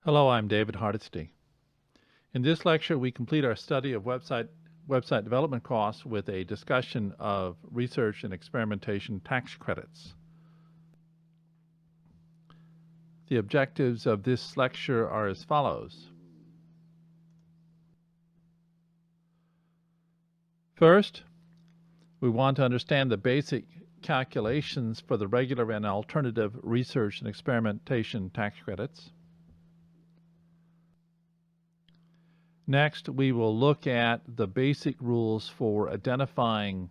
Hello, I'm David Hardesty. In this lecture, we complete our study of website development costs with a discussion of research and experimentation tax credits. The objectives of this lecture are as follows. First, we want to understand the basic calculations for the regular and alternative research and experimentation tax credits. Next, we will look at the basic rules for identifying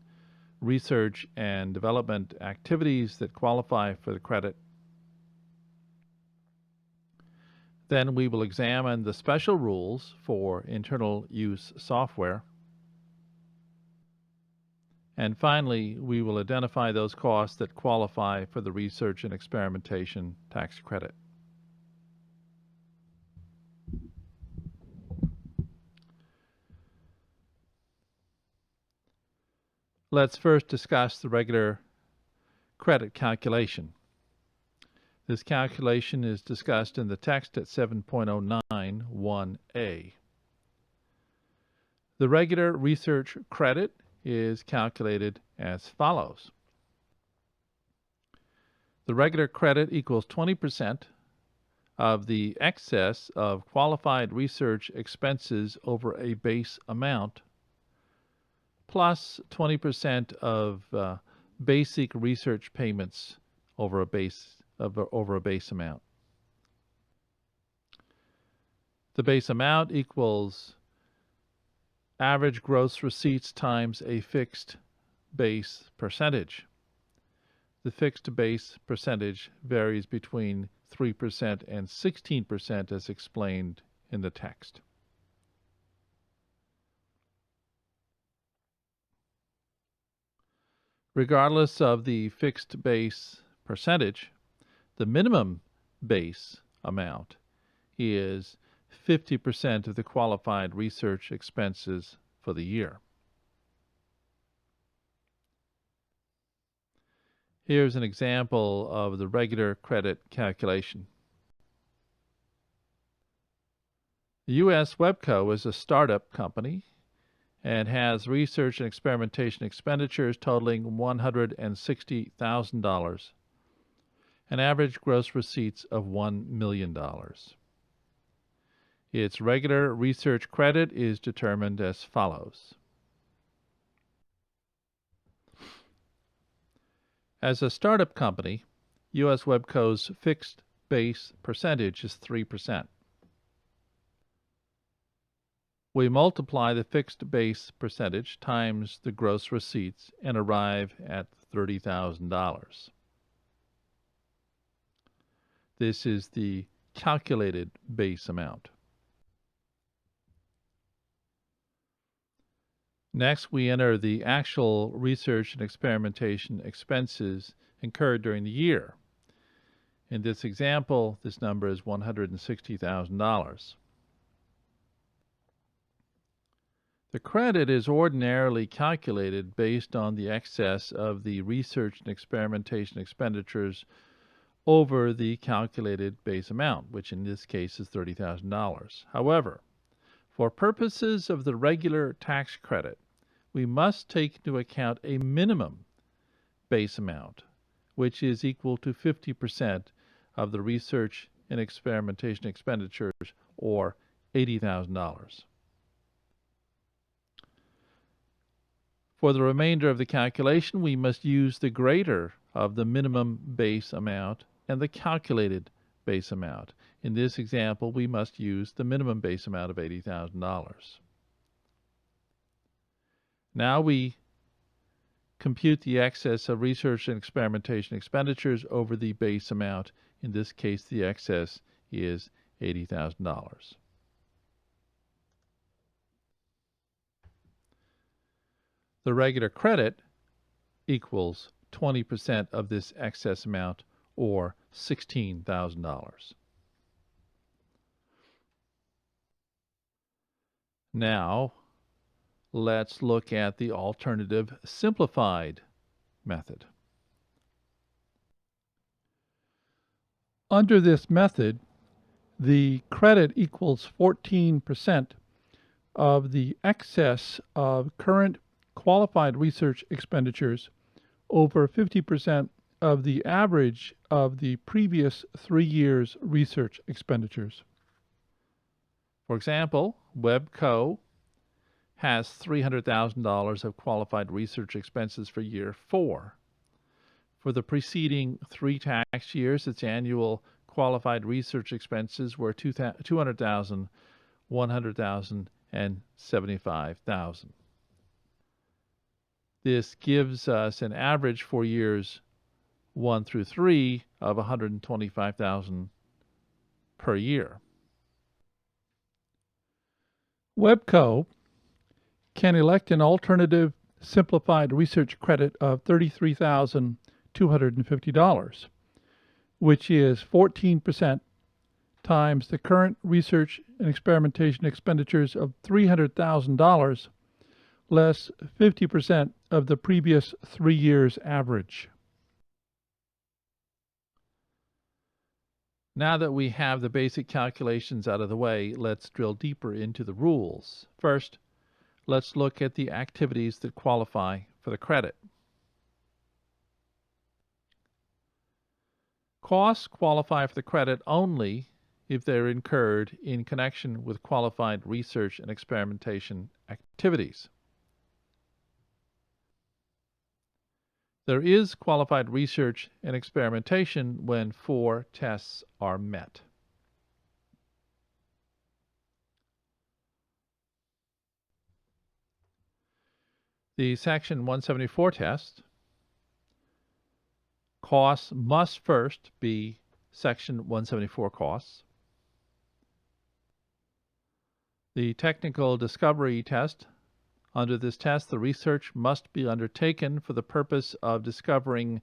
research and development activities that qualify for the credit. Then we will examine the special rules for internal use software. And finally, we will identify those costs that qualify for the research and experimentation tax credit. Let's first discuss the regular credit calculation. This calculation is discussed in the text at 7.091A. The regular research credit is calculated as follows. The regular credit equals 20% of the excess of qualified research expenses over a base amount plus 20% of basic research payments over a base amount. The base amount equals average gross receipts times a fixed base percentage. The fixed base percentage varies between 3% and 16% as explained in the text. Regardless of the fixed base percentage, the minimum base amount is 50% of the qualified research expenses for the year. Here's an example of the regular credit calculation. US Webco is a startup company and has research and experimentation expenditures totaling $160,000, and average gross receipts of $1 million. Its regular research credit is determined as follows. As a startup company, US Webco's fixed base percentage is 3%. We multiply the fixed base percentage times the gross receipts and arrive at $30,000. This is the calculated base amount. Next, we enter the actual research and experimentation expenses incurred during the year. In this example, this number is $160,000. The credit is ordinarily calculated based on the excess of the research and experimentation expenditures over the calculated base amount, which in this case is $30,000. However, for purposes of the regular tax credit, we must take into account a minimum base amount, which is equal to 50% of the research and experimentation expenditures, or $80,000. For the remainder of the calculation, we must use the greater of the minimum base amount and the calculated base amount. In this example, we must use the minimum base amount of $80,000. Now we compute the excess of research and experimentation expenditures over the base amount. In this case, the excess is $80,000. The regular credit equals 20% of this excess amount, or $16,000. Now, let's look at the alternative simplified method. Under this method, The credit equals 14% of the excess of current qualified research expenditures over 50% of the average of the previous 3 years' research expenditures. For example, WebCo has $300,000 of qualified research expenses for year 4. For the preceding 3 tax years, its annual qualified research expenses were $200,000, $100,000, and $75,000. This gives us an average for years 1 through 3 of $125,000 per year. WebCo can elect an alternative simplified research credit of $33,250, which is 14% times the current research and experimentation expenditures of $300,000 less 50% of the previous 3 years' average. Now that we have the basic calculations out of the way, let's drill deeper into the rules. First, let's look at the activities that qualify for the credit. Costs qualify for the credit only if they're incurred in connection with qualified research and experimentation activities. There is qualified research and experimentation when 4 tests are met. The Section 174 test, costs must first be Section 174 costs. The technical discovery test, under this test, the research must be undertaken for the purpose of discovering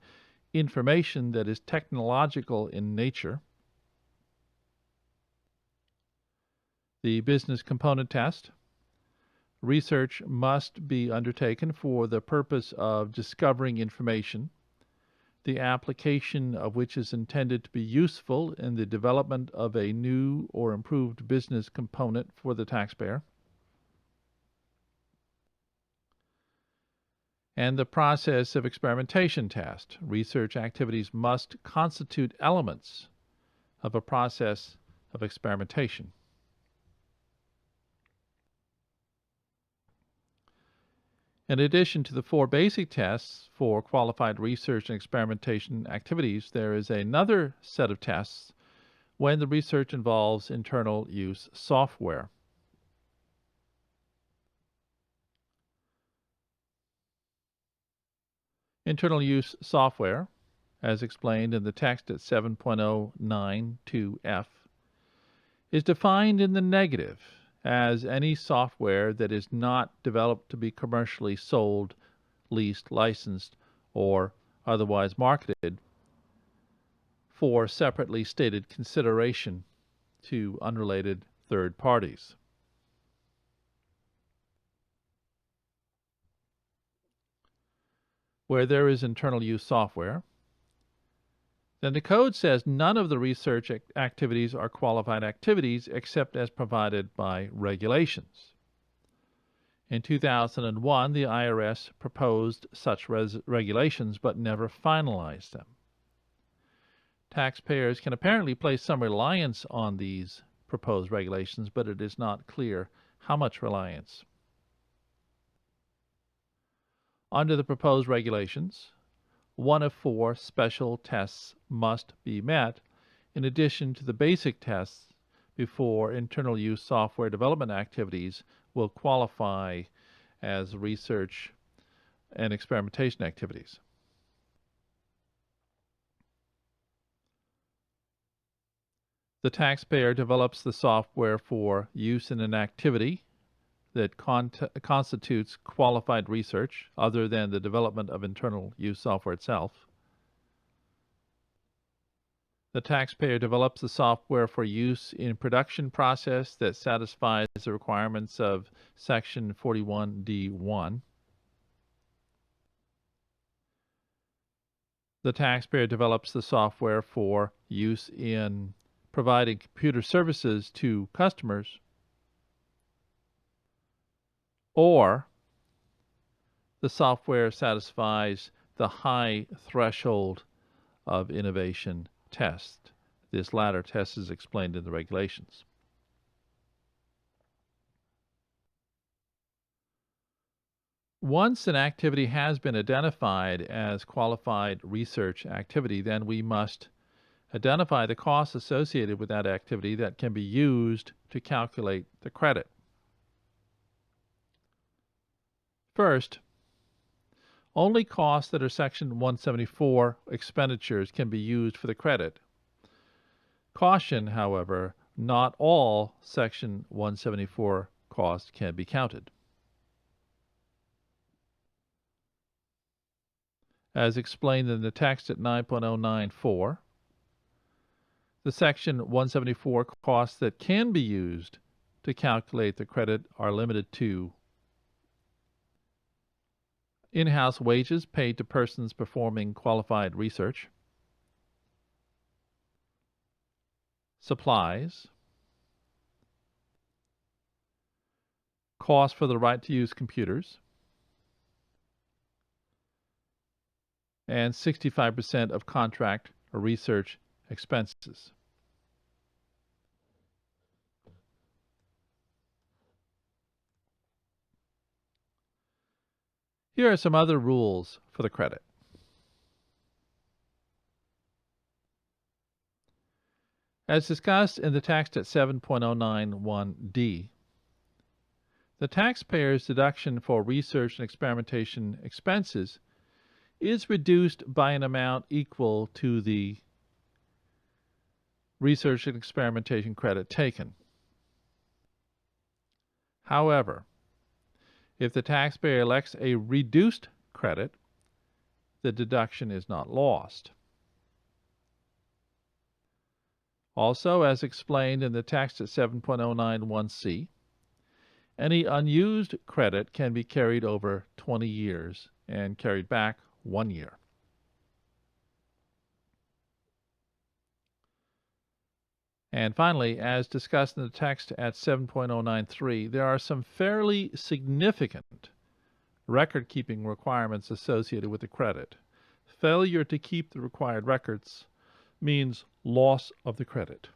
information that is technological in nature. The business component test, research must be undertaken for the purpose of discovering information, the application of which is intended to be useful in the development of a new or improved business component for the taxpayer. And the process of experimentation test. Research activities must constitute elements of a process of experimentation. In addition to the 4 basic tests for qualified research and experimentation activities, there is another set of tests when the research involves internal use software. Internal use software, as explained in the text at 7.092F, is defined in the negative as any software that is not developed to be commercially sold, leased, licensed, or otherwise marketed for separately stated consideration to unrelated third parties. Where there is internal use software, then the code says none of the research activities are qualified activities except as provided by regulations. In 2001, the IRS proposed such regulations but never finalized them. Taxpayers can apparently place some reliance on these proposed regulations, but it is not clear how much reliance. Under the proposed regulations, 1 of 4 special tests must be met in addition to the basic tests before internal use software development activities will qualify as research and experimentation activities. The taxpayer develops the software for use in an activity that constitutes qualified research other than the development of internal use software itself. The taxpayer develops the software for use in production process that satisfies the requirements of Section 41D1. The taxpayer develops the software for use in providing computer services to customers, or the software satisfies the high threshold of innovation test. This latter test is explained in the regulations. Once an activity has been identified as qualified research activity, then we must identify the costs associated with that activity that can be used to calculate the credit. First, only costs that are Section 174 expenditures can be used for the credit. Caution, however, not all Section 174 costs can be counted. As explained in the text at 9.094, the Section 174 costs that can be used to calculate the credit are limited to in-house wages paid to persons performing qualified research, supplies, costs for the right to use computers, and 65% of contract or research expenses. Here are some other rules for the credit. As discussed in the text at 7.091D, the taxpayer's deduction for research and experimentation expenses is reduced by an amount equal to the research and experimentation credit taken. However, if the taxpayer elects a reduced credit, the deduction is not lost. Also, as explained in the text at 7.091C, any unused credit can be carried over 20 years and carried back 1 year. And finally, as discussed in the text at 7.093, there are some fairly significant record-keeping requirements associated with the credit. Failure to keep the required records means loss of the credit.